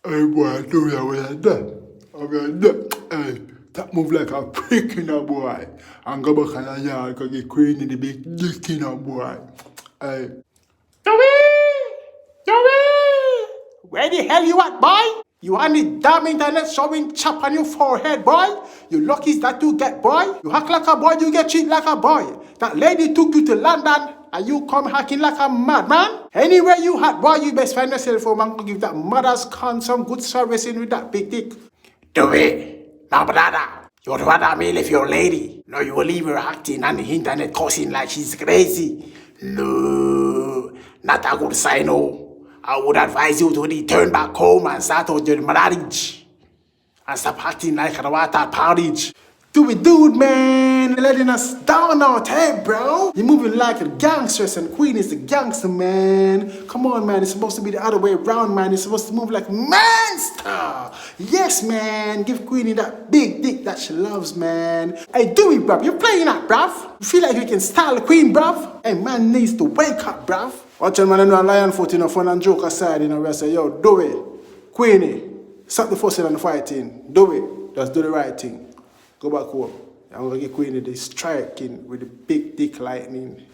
Hey boy, do that when you're done. I'm done. Hey, that move like a prick in a boy. And go back in the yard because get Queenie the big dick in a boy. Hey. Dowey! Where the hell you at, boy? You on the damn internet showing chop on your forehead, boy? You luckies that you get, boy. You act like a boy, you get treated like a boy. That lady took you to London and you come hacking like a madman. Anywhere you had, boy, you best find yourself home and give that mother's con some good service in with that big dick. Dowey, my brother. You'd rather me leave your lady. No, you will leave her acting on the internet cussing like she's crazy. No, not a good sign, no. I would advise you to return back home and start on your marriage. And stop acting like a water porridge. Dude, man, letting us down out here, bro. You're moving like a gangster, and Queen is the gangster, man. Come on, man. It's supposed to be the other way around, man. It's supposed to move like a monster. Yes, man. Give Queenie that big dick that she loves, man. Hey, Dewey, bruv. You're playing that, bruv. You feel like you can style the Queen, bruv? Hey, man needs to wake up, bruv. Watch your man and a lion foot, you know, fun and joke aside, you know, where I say, yo, Dewey, Queenie, stop the fussing and the fighting. Dewey, just do the right thing. Go back home. I'm gonna get Queenie the striking with the big dick lightning.